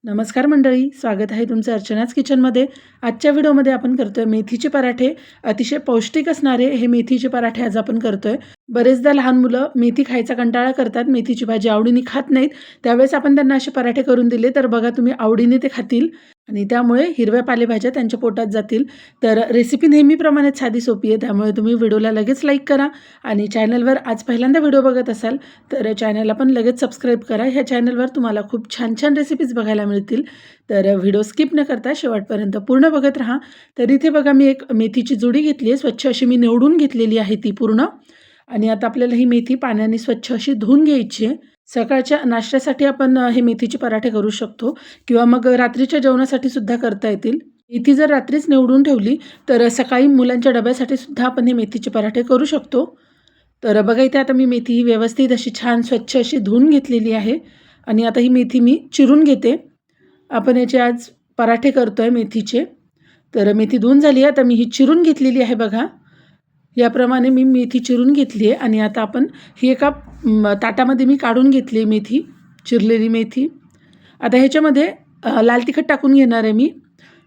नमस्कार मंडळी, स्वागत आहे तुमचं अर्चनाच किचनमध्ये. आजच्या व्हिडिओमध्ये आपण करतोय मेथीचे पराठे. अतिशय पौष्टिक असणारे हे मेथीचे पराठे आज आपण करतोय. बरेचदा लहान मुलं मेथी खायचा कंटाळा करतात, मेथीची भाजी आवडीने खात नाहीत. त्यावेळेस आपण त्यांना असे पराठे करून दिले तर बघा तुम्ही आवडीने ते खातील आणि त्यामुळे हिरव्या पालेभाज्या त्यांच्या पोटात जातील. तर रेसिपी नेहमीप्रमाणेच साधी सोपी आहे, त्यामुळे तुम्ही व्हिडिओला लगेच लाईक करा आणि चॅनलवर आज पहिल्यांदा व्हिडिओ बघत असाल तर चॅनलला पण लगेच सबस्क्राईब करा. ह्या चॅनलवर तुम्हाला खूप छान छान रेसिपीज बघायला मिळतील. तर व्हिडिओ स्किप न करता शेवटपर्यंत पूर्ण बघत राहा. तर इथे बघा मी एक मेथीची जुडी घेतली आहे, स्वच्छ अशी मी निवडून घेतलेली आहे ती पूर्ण. आणि आता आपल्याला ही मेथी पाण्याने स्वच्छ अशी धुवून घ्यायची आहे. सकाळच्या नाश्त्यासाठी आपण हे मेथीचे पराठे करू शकतो किंवा मग रात्रीच्या जेवणासाठी सुद्धा करता येतील. मेथी जर रात्रीच निवडून ठेवली तर सकाळी मुलांच्या डब्यासाठी सुद्धा आपण हे मेथीचे पराठे करू शकतो. तर बघा इथे आता मी मेथी ही व्यवस्थित अशी छान स्वच्छ अशी धुवून घेतलेली आहे आणि आता ही मेथी मी चिरून घेते. आपण याचे आज पराठे करतोय मेथीचे. तर मेथी धुवून झाली आहे, आता मी ही चिरून घेतलेली आहे बघा. याप्रमाणे मी मेथी चिरून घेतली आहे आणि आता आपण ही एका ताटामध्ये मी काढून घेतली आहे मेथी, चिरलेली मेथी. आता ह्याच्यामध्ये लाल तिखट टाकून घेणार आहे मी.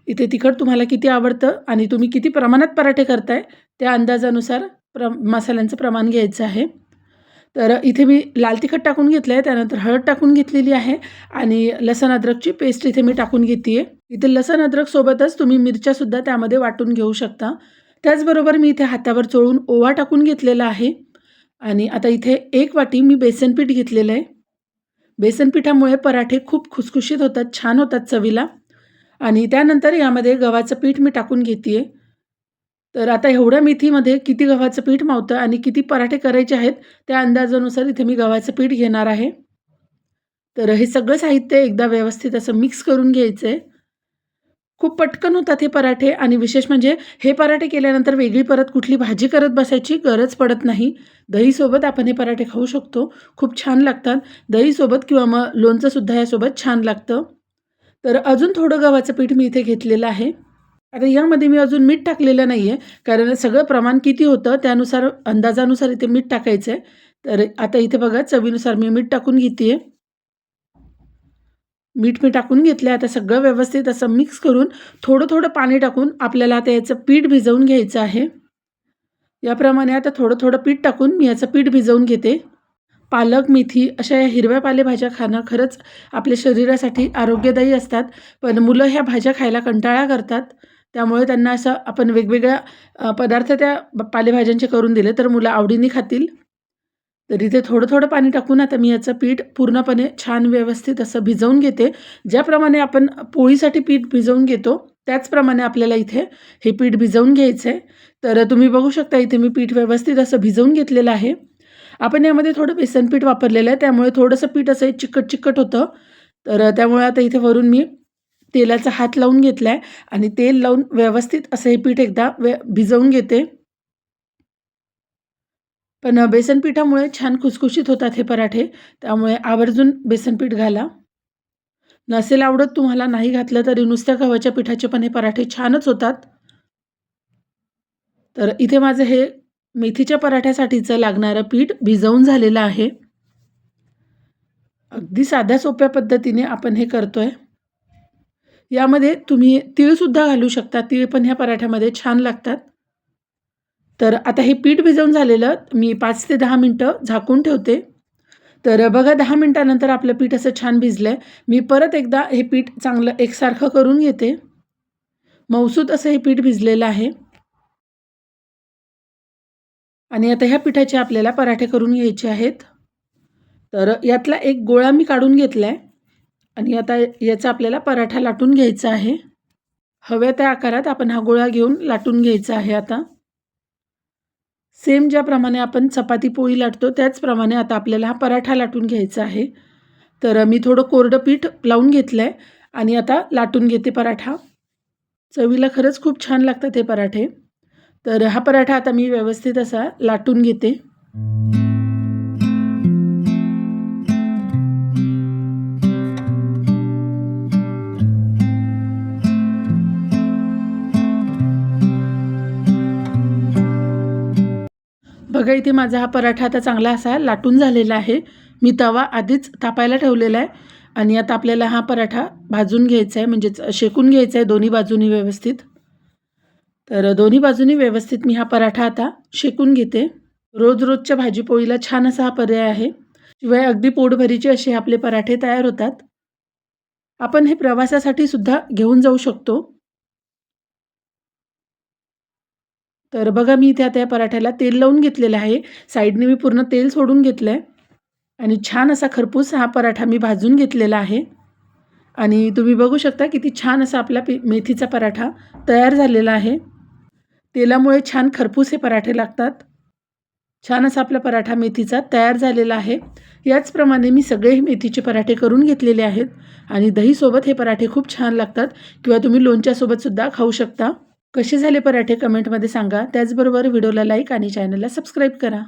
इथे तिखट तुम्हाला किती आवडतं आणि तुम्ही किती प्रमाणात पराठे करताय त्या अंदाजानुसार मसाल्यांचं प्रमाण घ्यायचं आहे. तर इथे मी लाल तिखट टाकून घेतलं आहे, त्यानंतर हळद टाकून घेतलेली आहे आणि लसूण अद्रकची पेस्ट इथे मी टाकून घेते आहे. इथे लसूण अद्रकसोबतच तुम्ही मिरच्यासुद्धा त्यामध्ये वाटून घेऊ शकता. त्याचबरोबर मी इथे हातावर चोळून ओवा टाकून घेतलेला आहे आणि आता इथे 1 वाटी मी बेसन पीठ घेतलेलं आहे. बेसन पिठामुळे पराठे खूप खुसखुशीत होतात, छान होतात चवीला. आणि त्यानंतर यामध्ये गव्हाचं पीठ मी टाकून घेते आहे. तर आता एवढ्या मेथीमध्ये किती गव्हाचं पीठ मावतं आणि किती पराठे करायचे आहेत त्या अंदाजानुसार इथे मी गव्हाचं पीठ घेणार आहे. तर हे सगळं साहित्य एकदा व्यवस्थित असं मिक्स करून घ्यायचं आहे. खूप पटकन होतात हे पराठे आणि विशेष म्हणजे हे पराठे केल्यानंतर वेगळी परत कुठली भाजी करत बसायची गरज पडत नाही. दहीसोबत आपण हे पराठे खाऊ शकतो, खूप छान लागतात. दहीसोबत किंवा मग लोणचंसुद्धा यासोबत छान लागतं. तर अजून थोडं गव्हाचं पीठ मी इथे घेतलेलं आहे. आता यामध्ये मी अजून मीठ टाकलेलं नाही आहे, कारण सगळं प्रमाण किती होतं त्यानुसार अंदाजानुसार इथे मीठ टाकायचं आहे. तर आता इथे बघा चवीनुसार मी मीठ टाकून घेते आहे. मीठ मी टाकून घेतलं आहे. आता सगळं व्यवस्थित असं मिक्स करून थोडं थोडं पाणी टाकून आपल्याला आता याचं पीठ भिजवून घ्यायचं आहे. याप्रमाणे आता थोडं थोडं पीठ टाकून मी याचं पीठ भिजवून घेते. पालक, मेथी अशा या हिरव्या पालेभाज्या खाणं खरंच आपल्या शरीरासाठी आरोग्यदायी असतात. पण मुलं ह्या भाज्या खायला कंटाळा करतात. त्यामुळे त्यांना असं आपण वेगवेगळ्या पदार्थ त्या पालेभाज्यांचे करून दिले तर मुलं आवडीने खातील. तर इथे थोडं थोडं पाणी टाकून आता मी याचं पीठ पूर्णपणे छान व्यवस्थित असं भिजवून घेते. ज्याप्रमाणे आपण पोळीसाठी पीठ भिजवून घेतो त्याचप्रमाणे आपल्याला इथे हे पीठ भिजवून घ्यायचं आहे. तर तुम्ही बघू शकता इथे मी पीठ व्यवस्थित असं भिजवून घेतलेलं आहे. आपण यामध्ये थोडं बेसन पीठ वापरलेलं आहे, त्यामुळे थोडंसं पीठ असं चिकट चिकट होतं. तर त्यामुळे आता इथे वरून मी तेलाचा हात लावून घेतला आहे आणि तेल लावून व्यवस्थित असं हे पीठ एकदा भिजवून घेते. पण बेसन पिठामुळे छान खुसखुशीत होतात हे पराठे, त्यामुळे आवर्जून बेसन पीठ घाला. नसेल आवडत तुम्हाला नाही घातलं तरी नुसत्या गव्हाच्या पिठाचे पण हे पराठे छानच होतात. तर इथे माझं हे मेथीच्या पराठ्यासाठीचं लागणारं पीठ भिजवून झालेलं आहे. अगदी साध्या सोप्या पद्धतीने आपण हे करतोय. यामध्ये तुम्ही तीळसुद्धा घालू शकता. तीळ पण ह्या पराठ्यामध्ये छान लागतात. तर आता हे पीठ भिजवून झालेलं मी 5 ते 10 मिनटं झाकून ठेवते. तर बघा 10 मिनिटानंतर आपलं पीठ असं छान भिजलं आहे. मी परत एकदा हे पीठ चांगलं एकसारखं करून घेते. मऊसूत असं हे पीठ भिजलेलं आहे. आणि आता ह्या पिठाचे आपल्याला पराठे करून घ्यायचे आहेत. तर यातला एक गोळा मी काढून घेतला आहे आणि आता याचा आपल्याला पराठा लाटून घ्यायचा आहे. हव्या त्या आकारात आपण हा गोळा घेऊन लाटून घ्यायचा आहे. आता सेम ज्याप्रमाणे आपण चपाती पोळी लाटतो त्याचप्रमाणे आता आपल्याला हा पराठा लाटून घ्यायचा आहे. तर मी थोडं कोरडं पीठ लावून घेतलं आहे आणि आता लाटून घेते पराठा. चवीला खरंच खूप छान लागतात हे पराठे. तर हा पराठा आता मी व्यवस्थित असा लाटून घेते. बघा इथे माझा हा पराठा आता चांगला असा लाटून झालेला आहे. मी तवा आधीच तापायला ठेवलेला आहे आणि आता आपल्याला हा पराठा भाजून घ्यायचा आहे, म्हणजेच शेकून घ्यायचा आहे दोन्ही बाजूनी व्यवस्थित. तर दोन्ही बाजूनी व्यवस्थित मी हा पराठा आता शेकून घेते. रोजच्या भाजीपोळीला छान असा हा पर्याय आहे. शिवाय अगदी पोटभरीचे असे आपले पराठे तयार होतात. आपण हे प्रवासासाठी सुद्धा घेऊन जाऊ शकतो. तर बघा मी इथे आता या पराठ्याला तेल लावून घेतलेलं आहे. साईडने मी पूर्ण तेल सोडून घेतलं आहे आणि छान असा खरपूस हा पराठा मी भाजून घेतलेला आहे. आणि तुम्ही बघू शकता किती छान असा आपला मेथीचा पराठा तयार झालेला आहे. तेलामुळे छान खरपूस हे पराठे लागतात. छान असा आपला पराठा मेथीचा तयार झालेला आहे. याचप्रमाणे मी सगळे मेथीचे पराठे करून घेतलेले आहेत आणि दहीसोबत हे पराठे खूप छान लागतात किंवा तुम्ही लोणच्यासोबतसुद्धा खाऊ शकता. कसे झाले पराठे कमेंटमध्ये सांगा. त्याचबरोबर व्हिडिओला लाईक आणि चॅनलला सबस्क्राईब करा.